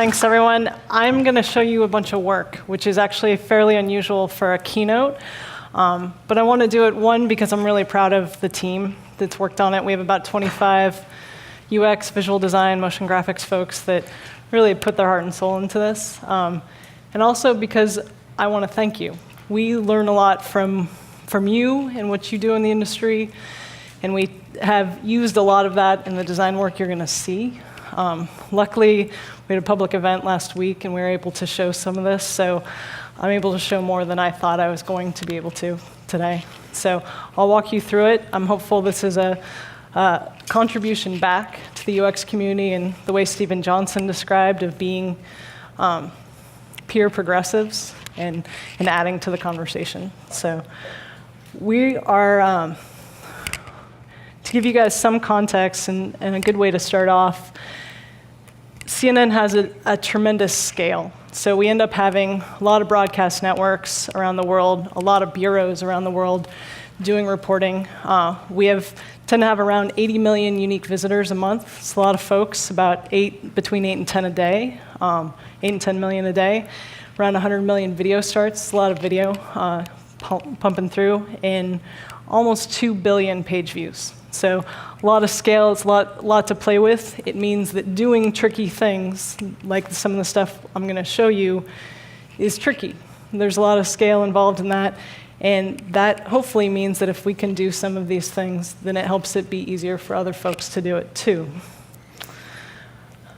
Thanks, everyone. I'm going to show you a bunch of work, which is actually fairly unusual for a keynote. But I want to do it, one, because I'm really proud of the team that's worked on it. We have about 25 UX, visual design, motion graphics folks that really put their heart and soul into this. And also because I want to thank you. We learn a lot from you and what you do in the industry, and we have used a lot of that in the design work you're going to see. Luckily, we had a public event last week, and we were able to show some of this, so I'm able to show more than I thought I was going to be able to today. So I'll walk you through it. I'm hopeful this is a contribution back to the UX community and the way Stephen Johnson described of being peer progressives and adding to the conversation. So we are, to give you guys some context and a good way to start off, CNN has a tremendous scale. So we end up having a lot of broadcast networks around the world, a lot of bureaus around the world doing reporting. We tend to have around 80 million unique visitors a month. It's a lot of folks, between 8 and 10 a day, 8 and 10 million a day. Around 100 million video starts, a lot of video pumping through, and almost 2 billion page views. So a lot of scale, it's a lot to play with. It means that doing tricky things, like some of the stuff I'm going to show you, is tricky. There's a lot of scale involved in that, and that hopefully means that if we can do some of these things, then it helps it be easier for other folks to do it too.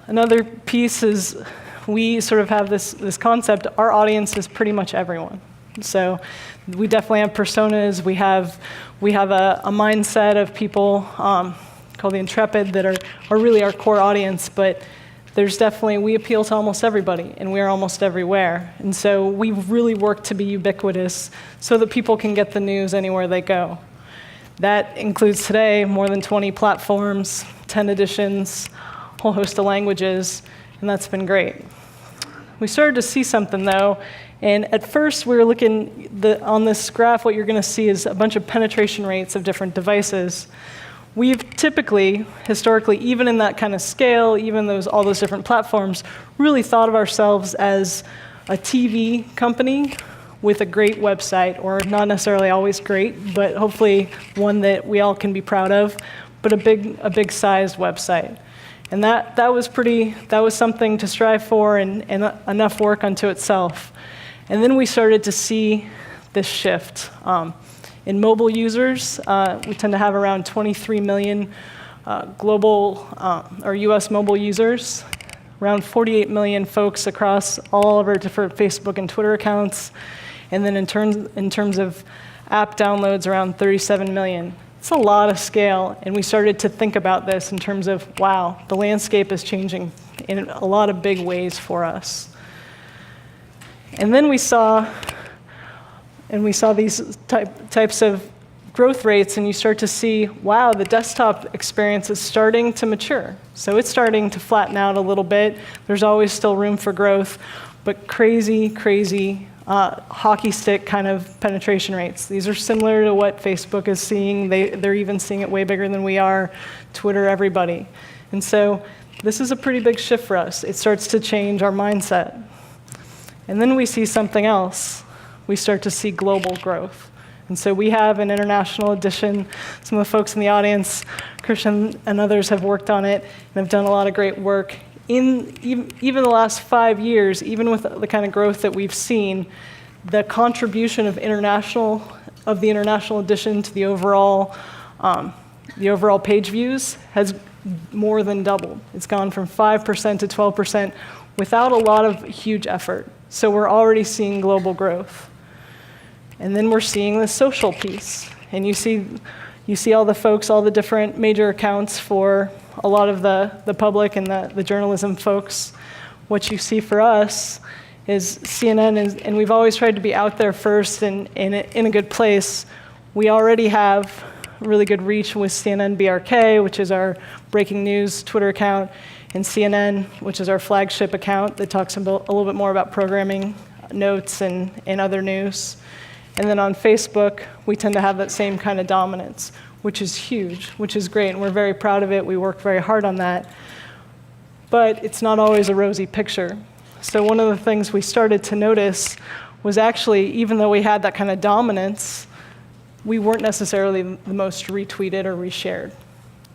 Another piece is we sort of have this concept, our audience is pretty much everyone. So we definitely have personas. We have a mindset of people called the Intrepid that are really our core audience, but we appeal to almost everybody, and we are almost everywhere. And so we really work to be ubiquitous so that people can get the news anywhere they go. That includes today more than 20 platforms, 10 editions, a whole host of languages, and that's been great. We started to see something, though, and at first we were looking on this graph. What you're going to see is a bunch of penetration rates of different devices. We've typically, historically, even in that kind of scale, even all those different platforms, really thought of ourselves as a TV company with a great website, or not necessarily always great, but hopefully one that we all can be proud of, but a big sized website. And that was something to strive for and enough work unto itself. And then we started to see this shift. In mobile users, we tend to have around 23 million global or US mobile users, around 48 million folks across all of our different Facebook and Twitter accounts, and then in terms of app downloads, around 37 million. It's a lot of scale, and we started to think about this in terms of, wow, the landscape is changing in a lot of big ways for us. And then we saw these types of growth rates, and you start to see, wow, the desktop experience is starting to mature. So it's starting to flatten out a little bit. There's always still room for growth, but crazy hockey stick kind of penetration rates. These are similar to what Facebook is seeing. They're even seeing it way bigger than we are, Twitter, everybody. And so this is a pretty big shift for us. It starts to change our mindset. And then we see something else. We start to see global growth. And so we have an international edition. Some of the folks in the audience, Christian and others, have worked on it and have done a lot of great work. In even the last 5 years, even with the kind of growth that we've seen, the contribution of the international edition to the overall page views has more than doubled. It's gone from 5% to 12% without a lot of huge effort. So we're already seeing global growth. And then we're seeing the social piece. And you see all the folks, all the different major accounts for a lot of the public and the journalism folks. What you see for us is CNN, and we've always tried to be out there first and in a good place. We already have really good reach with CNN BRK, which is our breaking news Twitter account, and CNN, which is our flagship account that talks a little bit more about programming notes and other news. And then on Facebook, we tend to have that same kind of dominance, which is huge, which is great, and we're very proud of it. We work very hard on that. but it's not always a rosy picture. So one of the things we started to notice was actually, even though we had that kind of dominance, we weren't necessarily the most retweeted or reshared.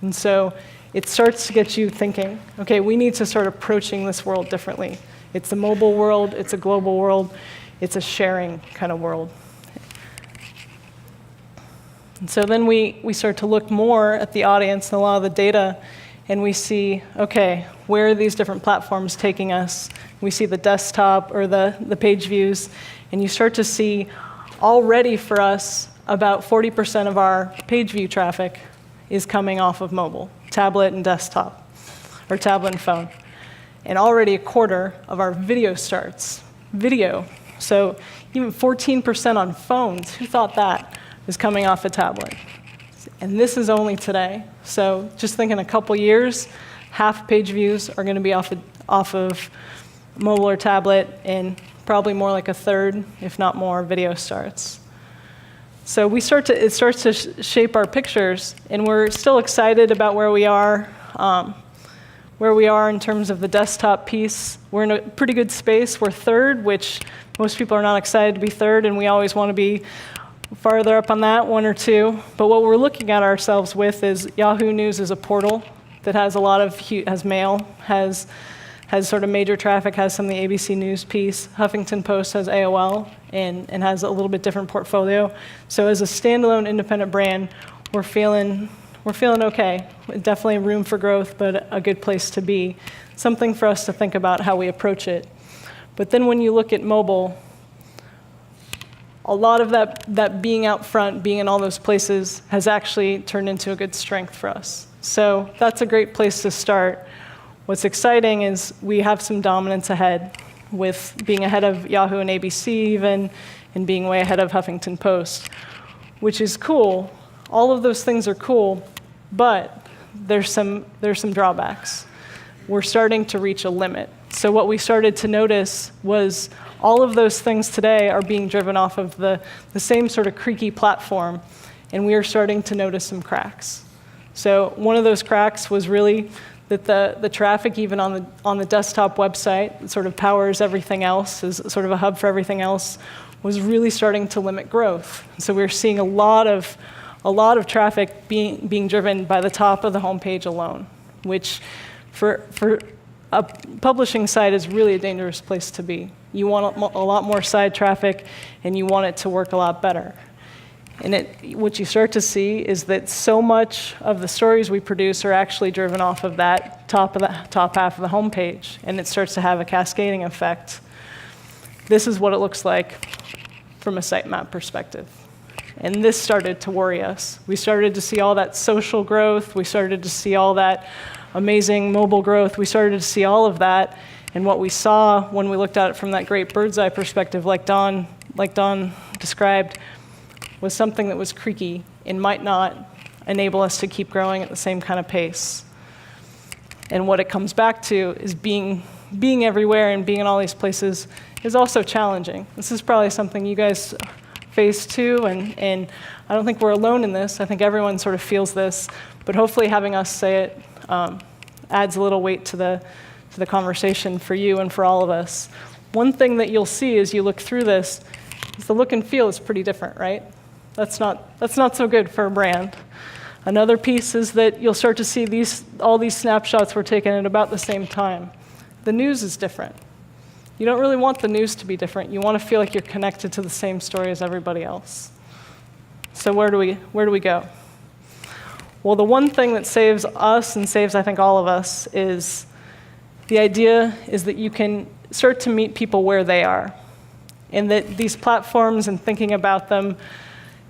And so it starts to get you thinking, okay, we need to start approaching this world differently. It's a mobile world, it's a global world, it's a sharing kind of world. And so then we start to look more at the audience and a lot of the data, and we see, okay, where are these different platforms taking us? We see the desktop or the page views, and you start to see already for us, about 40% of our page view traffic is coming off of mobile, tablet and desktop, or tablet and phone. And already a quarter of our video starts, video. So even 14% on phones, who thought that, is coming off a tablet? And this is only today. So just think in a couple years, half page views are going to be off of mobile or tablet, and probably more like a third, if not more, video starts. So it starts to shape our pictures, and we're still excited about where we are in terms of the desktop piece. We're in a pretty good space. We're third, which most people are not excited to be third, and we always want to be farther up on that, one or two. But what we're looking at ourselves with is Yahoo News is a portal that has a lot of, has mail, has sort of major traffic, has some of the ABC News piece. Huffington Post has AOL and has a little bit different portfolio. So as a standalone independent brand, we're feeling okay. Definitely room for growth, but a good place to be. Something for us to think about how we approach it. But then when you look at mobile, a lot of that being out front, being in all those places, has actually turned into a good strength for us. So that's a great place to start. What's exciting is we have some dominance ahead, with being ahead of Yahoo and ABC even, and being way ahead of Huffington Post, which is cool. All of those things are cool, but there's some drawbacks. We're starting to reach a limit. So what we started to notice was all of those things today are being driven off of the same sort of creaky platform, and we are starting to notice some cracks. So one of those cracks was really that the traffic, even on the desktop website, that sort of powers everything else, is sort of a hub for everything else, was really starting to limit growth. So we were seeing a lot of traffic being driven by the top of the homepage alone, which for a publishing site is really a dangerous place to be. You want a lot more side traffic, and you want it to work a lot better. And what you start to see is that so much of the stories we produce are actually driven off of that top half of the homepage, and it starts to have a cascading effect. This is what it looks like from a sitemap perspective. And this started to worry us. We started to see all that social growth. We started to see all that amazing mobile growth. We started to see all of that. And what we saw when we looked at it from that great bird's eye perspective, like Don described, was something that was creaky and might not enable us to keep growing at the same kind of pace. And what it comes back to is being everywhere and being in all these places is also challenging. This is probably something you guys face too, and I don't think we're alone in this. I think everyone sort of feels this, but hopefully having us say it adds a little weight to the conversation for you and for all of us. One thing that you'll see as you look through this is the look and feel is pretty different, right? That's not so good for a brand. Another piece is that you'll start to see all these snapshots were taken at about the same time. The news is different. You don't really want the news to be different. You want to feel like you're connected to the same story as everybody else. So where do we go? Well, the one thing that saves us and saves, I think, all of us is the idea is that you can start to meet people where they are, and that these platforms and thinking about them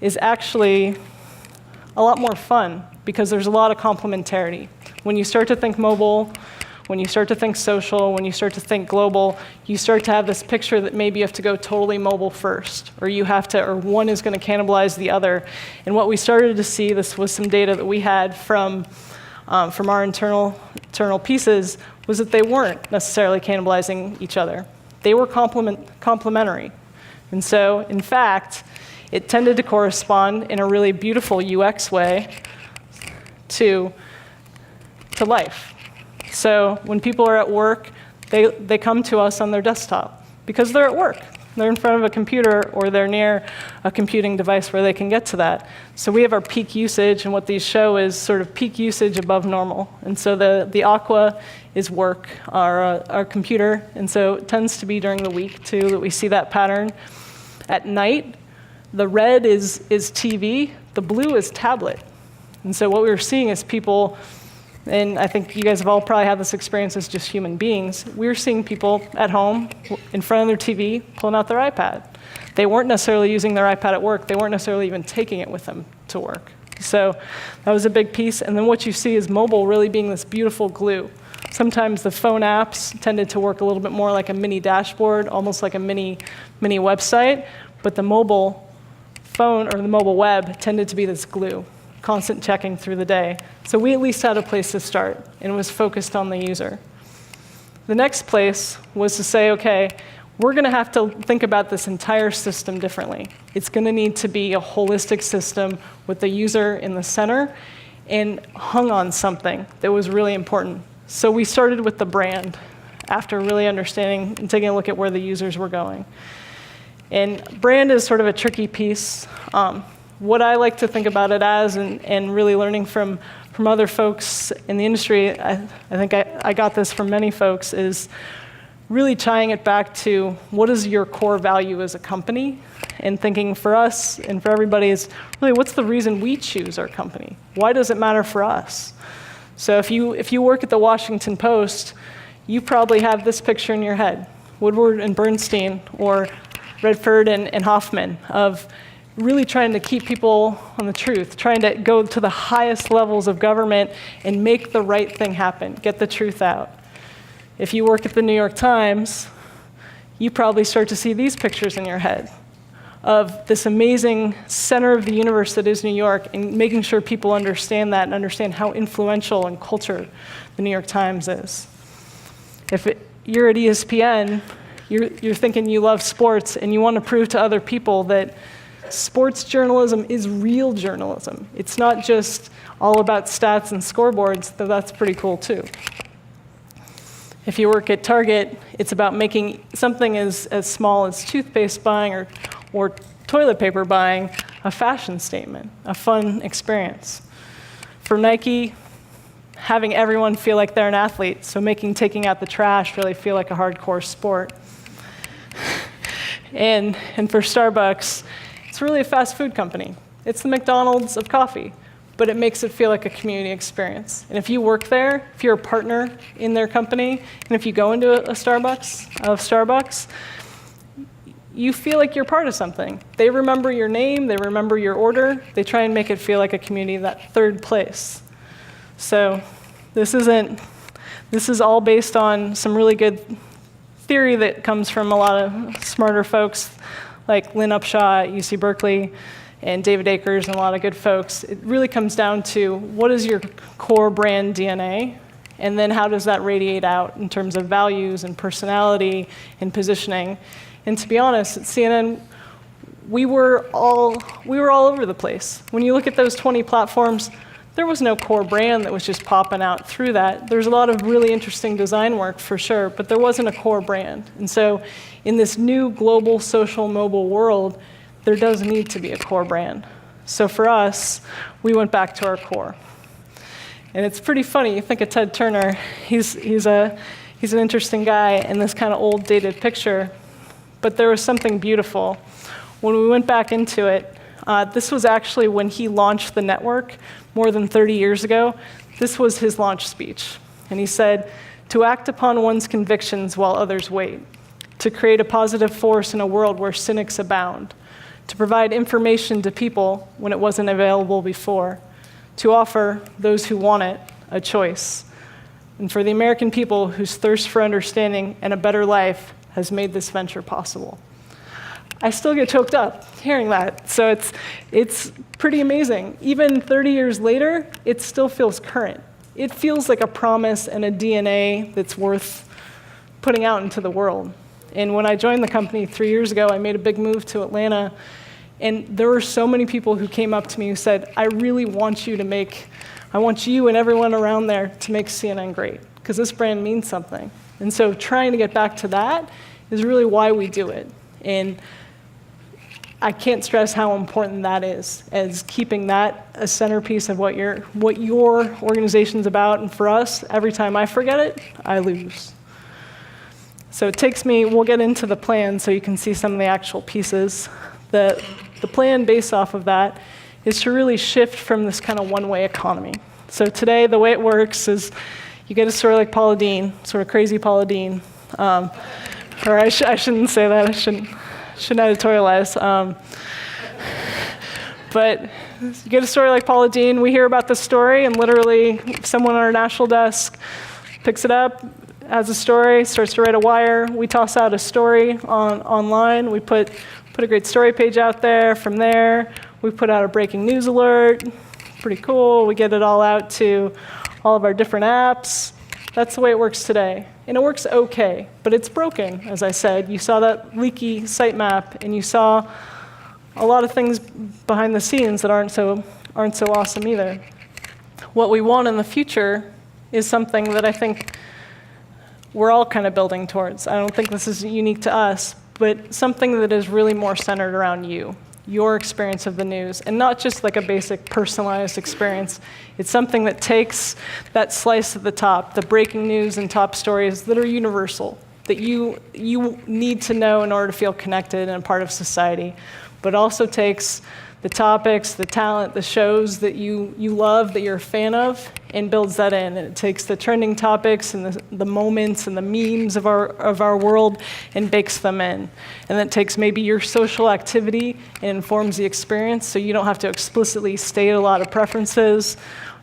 is actually a lot more fun because there's a lot of complementarity. When you start to think mobile, when you start to think social, when you start to think global, you start to have this picture that maybe you have to go totally mobile first, or one is going to cannibalize the other. And what we started to see, this was some data that we had from our internal pieces, was that they weren't necessarily cannibalizing each other. They were complementary. And so, in fact, it tended to correspond in a really beautiful UX way to life. So when people are at work, they come to us on their desktop because they're at work. They're in front of a computer or they're near a computing device where they can get to that. So we have our peak usage, and what these show is sort of peak usage above normal. And so the aqua is work, our computer, and so it tends to be during the week too that we see that pattern. At night, the red is TV, the blue is tablet. And so what we were seeing is people, and I think you guys have all probably had this experience as just human beings, we were seeing people at home in front of their TV pulling out their iPad. They weren't necessarily using their iPad at work. They weren't necessarily even taking it with them to work. So that was a big piece. And then what you see is mobile really being this beautiful glue. Sometimes the phone apps tended to work a little bit more like a mini dashboard, almost like a mini website, but the mobile phone or the mobile web tended to be this glue, constant checking through the day. So we at least had a place to start, and it was focused on the user. The next place was to say, okay, we're going to have to think about this entire system differently. It's going to need to be a holistic system with the user in the center and hung on something that was really important. So we started with the brand after really understanding and taking a look at where the users were going. And brand is sort of a tricky piece. What I like to think about it as, and really learning from other folks in the industry, I think I got this from many folks, is really tying it back to what is your core value as a company, and thinking for us and for everybody is really what's the reason we choose our company? Why does it matter for us? So if you work at the Washington Post, you probably have this picture in your head, Woodward and Bernstein, or Redford and Hoffman, of really trying to keep people on the truth, trying to go to the highest levels of government and make the right thing happen, get the truth out. If you work at the New York Times, you probably start to see these pictures in your head of this amazing center of the universe that is New York, and making sure people understand that and understand how influential and culture the New York Times is. If you're at ESPN, you're thinking you love sports and you want to prove to other people that sports journalism is real journalism. It's not just all about stats and scoreboards, though that's pretty cool too. If you work at Target, it's about making something as small as toothpaste buying or toilet paper buying a fashion statement, a fun experience. For Nike, having everyone feel like they're an athlete, so making taking out the trash really feel like a hardcore sport. And for Starbucks, it's really a fast food company. It's the McDonald's of coffee, but it makes it feel like a community experience. And if you work there, if you're a partner in their company, and if you go into a Starbucks, you feel like you're part of something. They remember your name, they remember your order, they try and make it feel like a community, that third place. So this is all based on some really good theory that comes from a lot of smarter folks like Lynn Upshaw at UC Berkeley and David Akers and a lot of good folks. It really comes down to what is your core brand DNA, and then how does that radiate out in terms of values and personality and positioning. And to be honest, at CNN, we were all over the place. When you look at those 20 platforms, there was no core brand that was just popping out through that. There's a lot of really interesting design work for sure, but there wasn't a core brand. And so in this new global social mobile world, there does need to be a core brand. So for us, we went back to our core. And it's pretty funny, you think of Ted Turner, he's an interesting guy in this kind of old dated picture, but there was something beautiful. When we went back into it, this was actually when he launched the network more than 30 years ago. This was his launch speech. And he said, "To act upon one's convictions while others wait, to create a positive force in a world where cynics abound, to provide information to people when it wasn't available before, to offer those who want it a choice, and for the American people whose thirst for understanding and a better life has made this venture possible." I still get choked up hearing that. So it's pretty amazing. Even 30 years later, it still feels current. It feels like a promise and a DNA that's worth putting out into the world. And when I joined the company 3 years ago, I made a big move to Atlanta. And there were so many people who came up to me who said, I want you and everyone around there to make CNN great. because this brand means something. And so trying to get back to that is really why we do it. And I can't stress how important that is, as keeping that a centerpiece of what your organization's about. And for us, every time I forget it, I lose. So it takes me, we'll get into the plan so you can see some of the actual pieces. The plan based off of that is to really shift from this kind of one-way economy. So today, the way it works is you get a story like Paula Deen, sort of crazy Paula Deen. Or I shouldn't say that, I shouldn't editorialize. But you get a story like Paula Deen, we hear about the story, and literally someone on our national desk picks it up, has a story, starts to write a wire. We toss out a story online. We put a great story page out there. From there, we put out a breaking news alert. Pretty cool. We get it all out to all of our different apps. That's the way it works today. And it works okay, but it's broken, as I said. You saw that leaky sitemap, and you saw a lot of things behind the scenes that aren't so awesome either. What we want in the future is something that I think we're all kind of building towards. I don't think this is unique to us, but something that is really more centered around you, your experience of the news, and not just like a basic personalized experience. It's something that takes that slice at the top, the breaking news and top stories that are universal, that you need to know in order to feel connected and a part of society, but also takes the topics, the talent, the shows that you love, that you're a fan of, and builds that in. And it takes the trending topics and the moments and the memes of our world and bakes them in. And then it takes maybe your social activity and informs the experience, so you don't have to explicitly state a lot of preferences.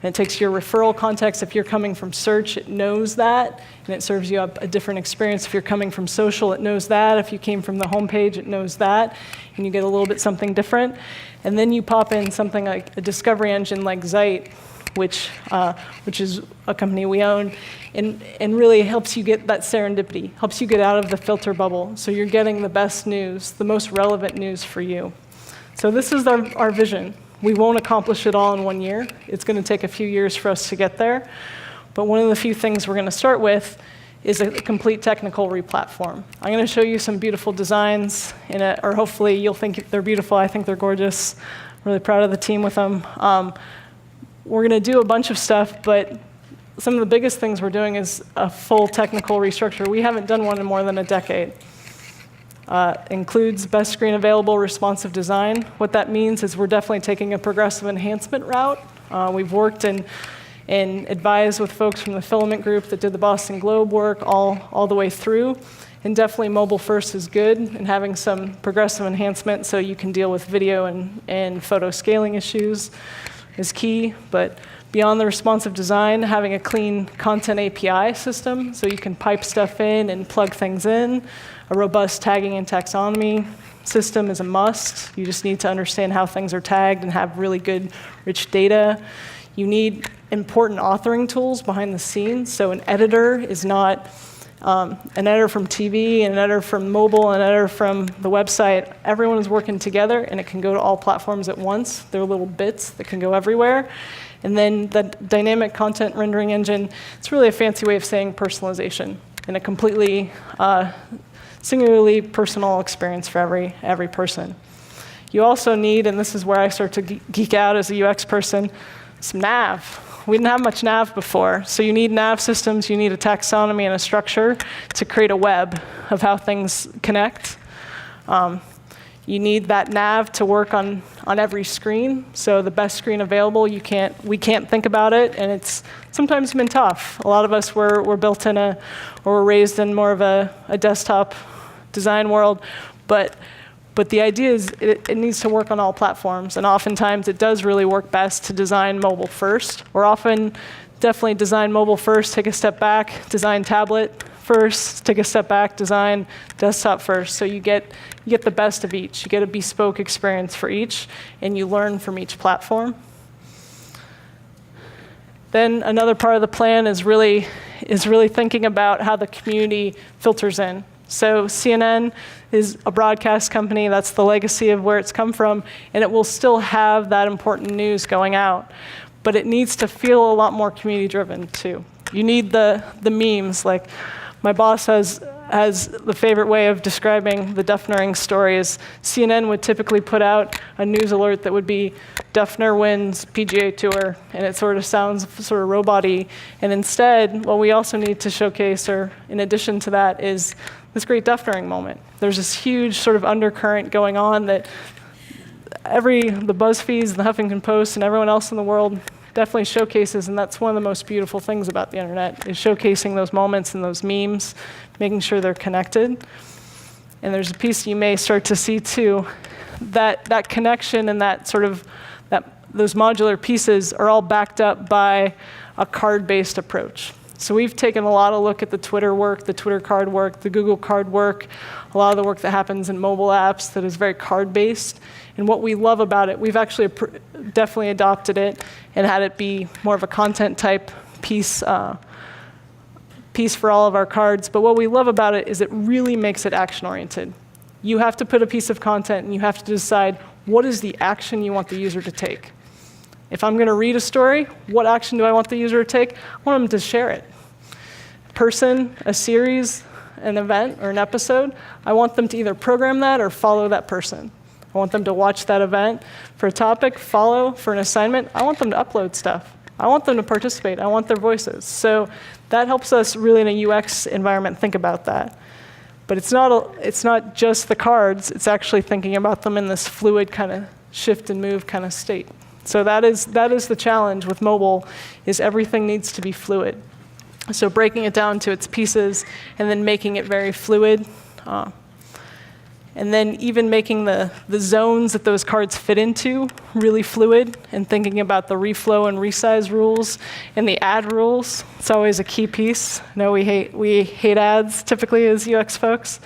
And it takes your referral context. If you're coming from search, it knows that, and it serves you up a different experience. If you're coming from social, it knows that. If you came from the homepage, it knows that, and you get a little bit something different. And then you pop in something like a discovery engine like Zeit, which is a company we own, and really helps you get that serendipity, helps you get out of the filter bubble, so you're getting the best news, the most relevant news for you. So this is our vision. We won't accomplish it all in 1 year. It's going to take a few years for us to get there. But one of the few things we're going to start with is a complete technical replatform. I'm going to show you some beautiful designs, or hopefully you'll think they're beautiful. I think they're gorgeous. I'm really proud of the team with them. We're going to do a bunch of stuff, but some of the biggest things we're doing is a full technical restructure. We haven't done one in more than a decade. Includes best screen available responsive design. What that means is we're definitely taking a progressive enhancement route. We've worked and advised with folks from the Filament Group that did the Boston Globe work all the way through. And definitely mobile first is good, and having some progressive enhancement so you can deal with video and photo scaling issues is key. But beyond the responsive design, having a clean content API system so you can pipe stuff in and plug things in. A robust tagging and taxonomy system is a must. You just need to understand how things are tagged and have really good, rich data. You need important authoring tools behind the scenes. So an editor is not an editor from TV, an editor from mobile, an editor from the website. Everyone is working together, and it can go to all platforms at once. They're little bits that can go everywhere. And then the dynamic content rendering engine, it's really a fancy way of saying personalization in a completely singularly personal experience for every person. You also need, and this is where I start to geek out as a UX person, some nav. We didn't have much nav before, so you need nav systems, you need a taxonomy and a structure to create a web of how things connect. You need that nav to work on every screen, so the best screen available, we can't think about it, and it's sometimes been tough. A lot of us were built in or were raised in more of a desktop design world, but the idea is it needs to work on all platforms, and oftentimes it does really work best to design mobile first. We're often definitely design mobile first, take a step back, design tablet first, take a step back, design desktop first. So you get the best of each. You get a bespoke experience for each, and you learn from each platform. Then another part of the plan is really thinking about how the community filters in. So CNN is a broadcast company. That's the legacy of where it's come from, and it will still have that important news going out. But it needs to feel a lot more community-driven, too. You need the memes. Like my boss has the favorite way of describing the Duffnering story is CNN would typically put out a news alert that would be Duffner wins PGA Tour, and it sort of sounds sort of robot-y. And instead, what we also need to showcase, or in addition to that, is this great Duffnering moment. There's this huge sort of undercurrent going on that the BuzzFeeds, the Huffington Post, and everyone else in the world definitely showcases, and that's one of the most beautiful things about the internet, is showcasing those moments and those memes, making sure they're connected. And there's a piece you may start to see too, that connection and that sort of, those modular pieces are all backed up by a card-based approach. So we've taken a lot of look at the Twitter work, the Twitter card work, the Google card work, a lot of the work that happens in mobile apps that is very card-based. And what we love about it, we've actually definitely adopted it and had it be more of a content type piece for all of our cards. But what we love about it is it really makes it action-oriented. You have to put a piece of content and you have to decide what is the action you want the user to take. If I'm going to read a story, what action do I want the user to take? I want them to share it. Person, a series, an event, or an episode, I want them to either program that or follow that person. I want them to watch that event. For a topic, follow. For an assignment, I want them to upload stuff. I want them to participate. I want their voices. So that helps us really in a UX environment think about that. But it's not just the cards. It's actually thinking about them in this fluid kind of shift and move kind of state. So that is the challenge with mobile, is everything needs to be fluid. So breaking it down to its pieces and then making it very fluid. And then even making the zones that those cards fit into really fluid, and thinking about the reflow and resize rules and the ad rules. It's always a key piece. I know we hate ads typically as UX folks.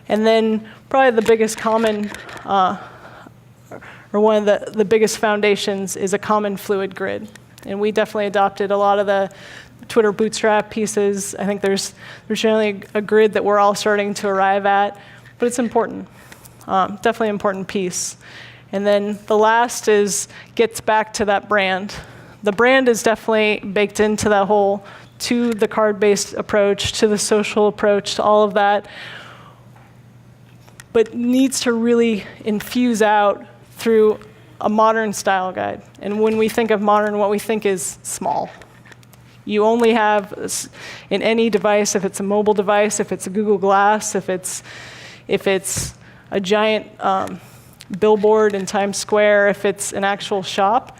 And then probably the biggest common, or one of the biggest foundations is a common fluid grid. And we definitely adopted a lot of the Twitter Bootstrap pieces. I think there's generally a grid that we're all starting to arrive at. But it's important, definitely an important piece. And then the last gets back to that brand. The brand is definitely baked into that whole, to the card-based approach, to the social approach, to all of that, but needs to really infuse out through a modern style guide. And when we think of modern, what we think is small. You only have, in any device, if it's a mobile device, if it's a Google Glass, if it's a giant billboard in Times Square, if it's an actual shop,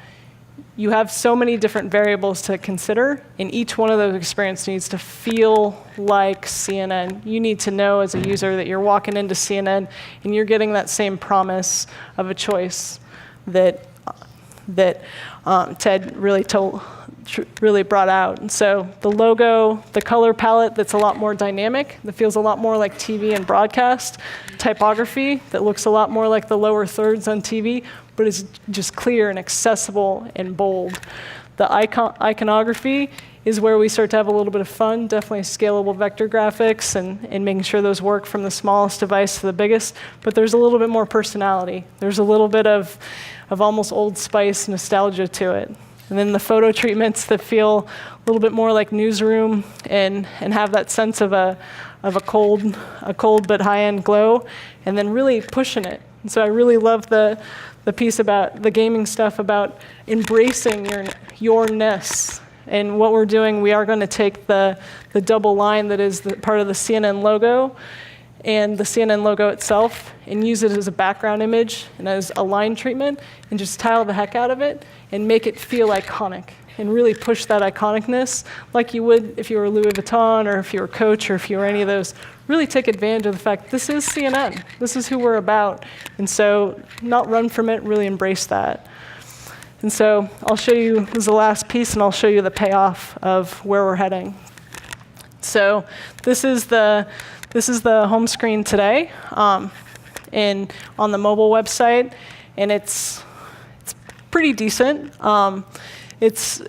you have so many different variables to consider, and each one of those experiences needs to feel like CNN. You need to know as a user that you're walking into CNN and you're getting that same promise of a choice that Ted really brought out. And so the logo, the color palette that's a lot more dynamic, that feels a lot more like TV and broadcast, typography that looks a lot more like the lower thirds on TV, but is just clear and accessible and bold. The iconography is where we start to have a little bit of fun, definitely scalable vector graphics and making sure those work from the smallest device to the biggest, but there's a little bit more personality. There's a little bit of almost Old Spice nostalgia to it. And then the photo treatments that feel a little bit more like newsroom and have that sense of a cold but high-end glow, and then really pushing it. And so I really love the piece about the gaming stuff, about embracing your-ness. And what we're doing, we are going to take the double line that is part of the CNN logo and the CNN logo itself and use it as a background image and as a line treatment and just tile the heck out of it and make it feel iconic and really push that iconicness like you would if you were Louis Vuitton or if you were Coach or if you were any of those. Really take advantage of the fact this is CNN. This is who we're about. And so not run from it, really embrace that. And so I'll show you, this is the last piece, and I'll show you the payoff of where we're heading. So this is the home screen today and on the mobile website, and it's pretty decent. And there's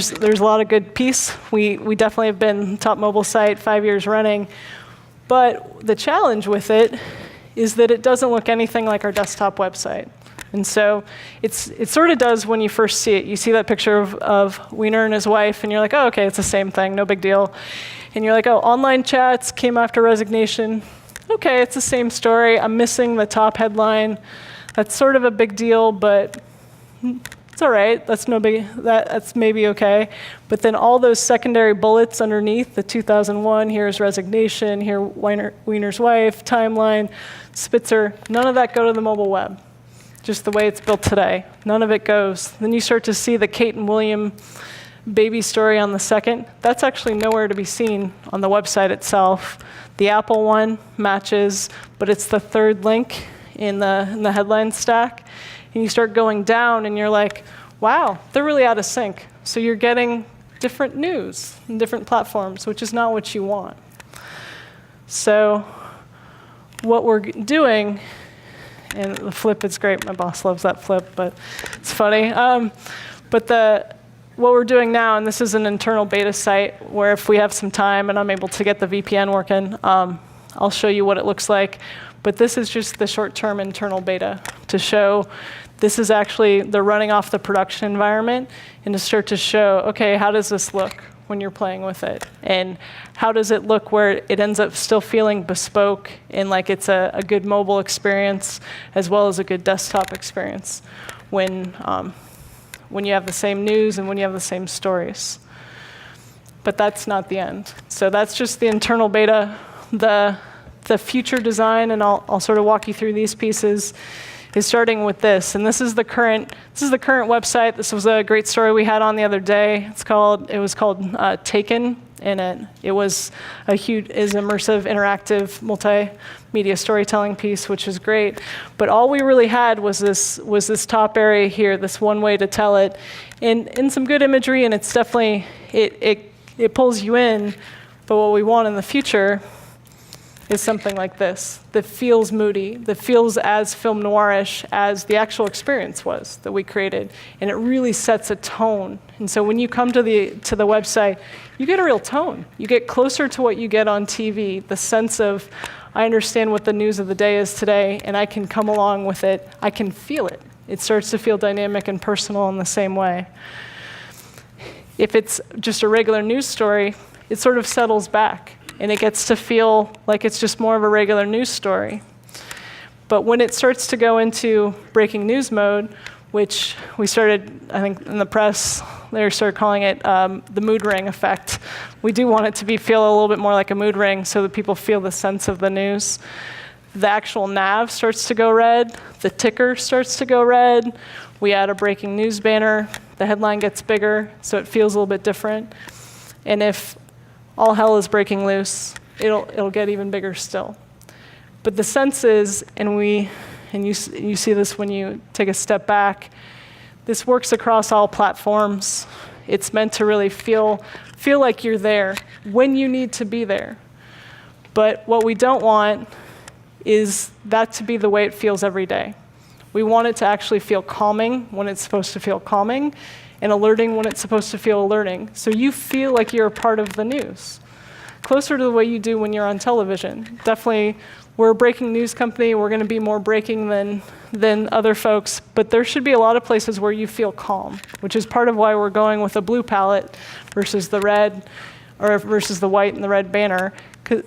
a lot of good piece. We definitely have been top mobile site 5 years running, but the challenge with it is that it doesn't look anything like our desktop website. And so it sort of does when you first see it. You see that picture of Wiener and his wife, and you're like, oh, okay, it's the same thing, no big deal. And you're like, oh, online chats came after resignation. Okay, it's the same story. I'm missing the top headline. That's sort of a big deal, but it's all right. That's no big. That's maybe okay. But then all those secondary bullets underneath, the 2001, here's resignation, here Wiener's wife, timeline, Spitzer, none of that go to the mobile web. Just the way it's built today. None of it goes. Then you start to see the Kate and William baby story on the second. That's actually nowhere to be seen on the website itself. The Apple one matches, but it's the third link in the headline stack. And you start going down and you're like, wow, they're really out of sync. So you're getting different news in different platforms, which is not what you want. So what we're doing, and the flip is great. My boss loves that flip, but it's funny. What we're doing now, and this is an internal beta site, where if we have some time and I'm able to get the VPN working, I'll show you what it looks like. But this is just the short-term internal beta to show this is actually, they're running off the production environment, and to start to show, okay, how does this look when you're playing with it? And how does it look where it ends up still feeling bespoke and like it's a good mobile experience as well as a good desktop experience when you have the same news and when you have the same stories. But that's not the end. So that's just the internal beta. The future design, and I'll sort of walk you through these pieces, is starting with this. And this is the current website. This was a great story we had on the other day. It was called Taken, and it was a huge, immersive, interactive, multimedia storytelling piece, which is great. But all we really had was this top area here, this one way to tell it, and some good imagery, and it's definitely, it pulls you in. But what we want in the future is something like this, that feels moody, that feels as film noirish as the actual experience was that we created, and it really sets a tone. And so when you come to the website, you get a real tone. You get closer to what you get on TV, the sense of, I understand what the news of the day is today, and I can come along with it. I can feel it. It starts to feel dynamic and personal in the same way. If it's just a regular news story, it sort of settles back, and it gets to feel like it's just more of a regular news story. But when it starts to go into breaking news mode, which we started, I think, in the press, they started calling it the mood ring effect. We do want it to feel a little bit more like a mood ring so that people feel the sense of the news. The actual nav starts to go red. The ticker starts to go red. We add a breaking news banner. The headline gets bigger, so it feels a little bit different. And if all hell is breaking loose, it'll get even bigger still. But the sense is, and you see this when you take a step back, this works across all platforms. It's meant to really feel like you're there when you need to be there. But what we don't want is that to be the way it feels every day. We want it to actually feel calming when it's supposed to feel calming, and alerting when it's supposed to feel alerting. So you feel like you're a part of the news, closer to the way you do when you're on television. Definitely, we're a breaking news company. We're going to be more breaking than other folks, but there should be a lot of places where you feel calm, which is part of why we're going with a blue palette versus the red, or versus the white and the red banner.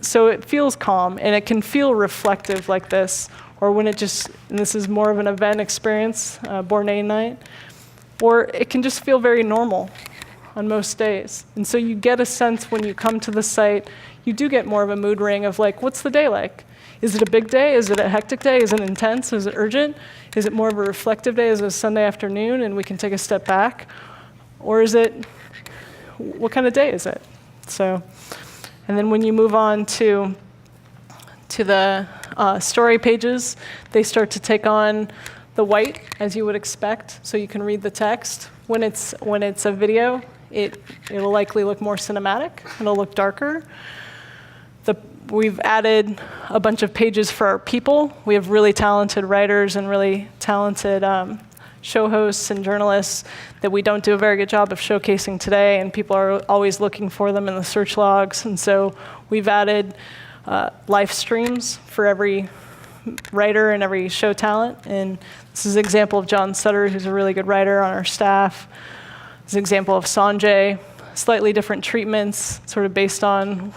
So it feels calm, and it can feel reflective like this, or when it just, and this is more of an event experience, Bournay night, or it can just feel very normal on most days. And so you get a sense when you come to the site, you do get more of a mood ring of like, what's the day like? Is it a big day? Is it a hectic day? Is it intense? Is it urgent? Is it more of a reflective day? Is it a Sunday afternoon and we can take a step back? Or is it, what kind of day is it? So, and then when you move on to the story pages, they start to take on the white, as you would expect, so you can read the text. When it's a video, it'll likely look more cinematic. It'll look darker. We've added a bunch of pages for our people. We have really talented writers and really talented show hosts and journalists that we don't do a very good job of showcasing today, and people are always looking for them in the search logs. And so we've added live streams for every writer and every show talent. And this is an example of John Sutter, who's a really good writer on our staff. This is an example of Sanjay, slightly different treatments, sort of based on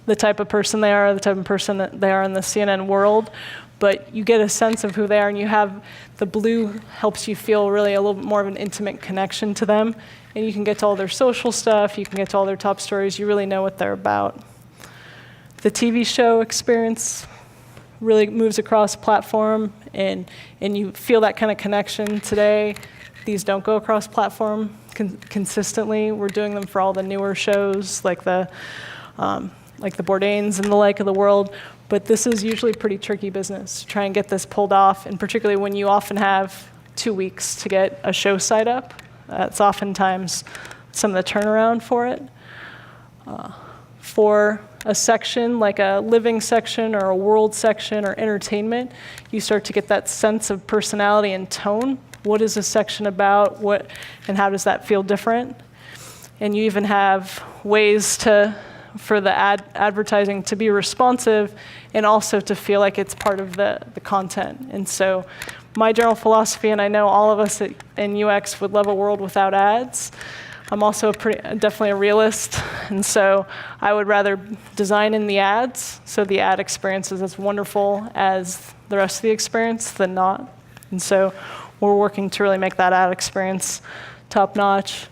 the type of person they are, the type of person that they are in the CNN world. But you get a sense of who they are, and you have the blue helps you feel really a little bit more of an intimate connection to them. And you can get to all their social stuff, you can get to all their top stories, you really know what they're about. The TV show experience really moves across platform, and you feel that kind of connection today. These don't go across platform consistently. We're doing them for all the newer shows, like the Bourdains and the like of the world. But this is usually pretty tricky business to try and get this pulled off, and particularly when you often have 2 weeks to get a show site up. That's oftentimes some of the turnaround for it. For a section, like a living section or a world section or entertainment, you start to get that sense of personality and tone. What is a section about? What, and how does that feel different? And you even have ways for the advertising to be responsive and also to feel like it's part of the content. And so my general philosophy, and I know all of us in UX would love a world without ads. I'm also definitely a realist, and so I would rather design in the ads so the ad experience is as wonderful as the rest of the experience than not. And so we're working to really make that ad experience top-notch.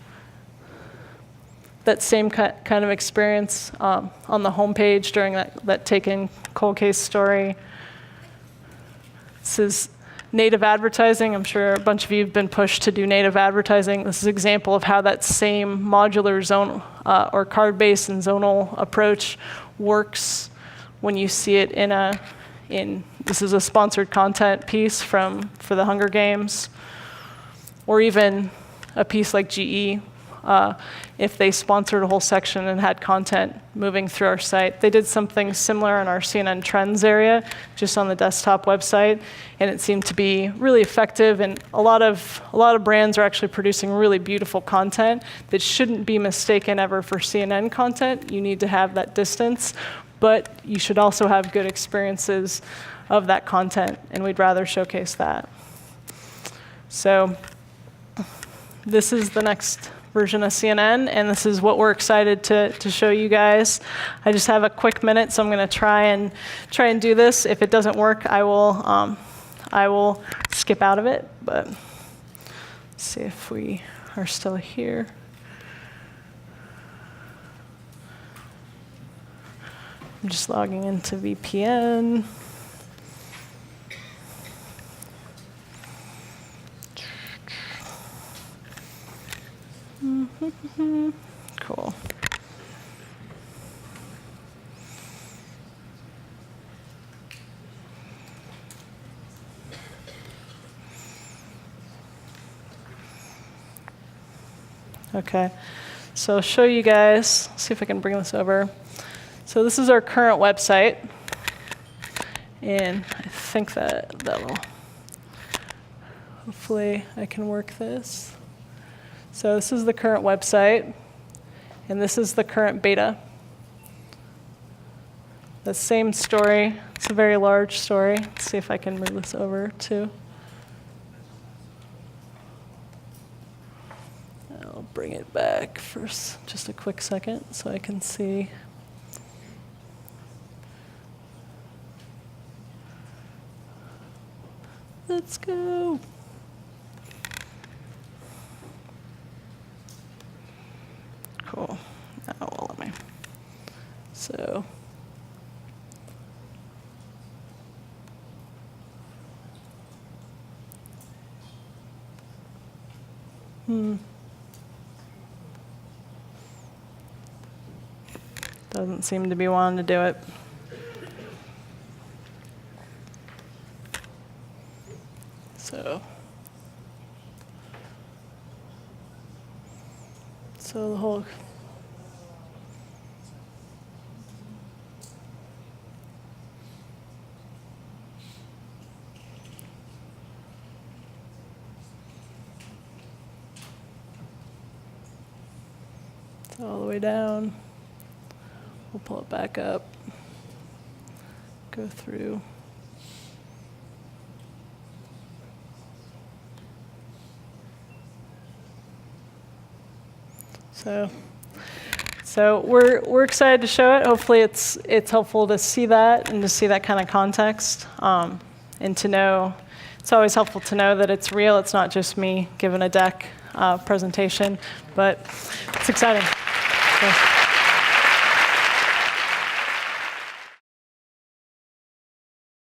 That same kind of experience on the homepage during that taken cold case story. This is native advertising. I'm sure a bunch of you have been pushed to do native advertising. This is an example of how that same modular zone or card-based and zonal approach works when you see it this is a sponsored content piece for the Hunger Games, or even a piece like GE. If they sponsored a whole section and had content moving through our site. They did something similar in our CNN Trends area, just on the desktop website, and it seemed to be really effective. And a lot of brands are actually producing really beautiful content that shouldn't be mistaken ever for CNN content. You need to have that distance, but you should also have good experiences of that content, and we'd rather showcase that. So this is the next version of CNN, and this is what we're excited to show you guys. I just have a quick minute, so I'm going to try and do this. If it doesn't work, I will skip out of it. But let's see if we are still here. I'm just logging into VPN. Cool. Okay, so I'll show you guys, see if I can bring this over. So this is our current website, and I think that'll, hopefully I can work this. So this is the current website, and this is the current beta. The same story. It's a very large story. Let's see if I can move this over too. I'll bring it back for just a quick second so I can see. Let's go. Cool. Now, well, let me. So. Doesn't seem to be wanting to do it. So the whole all the way down. We'll pull it back up, go through. So we're excited to show it. Hopefully it's helpful to see that and to see that kind of context, and to know, it's always helpful to know that it's real. It's not just me giving a deck presentation, but it's exciting. So.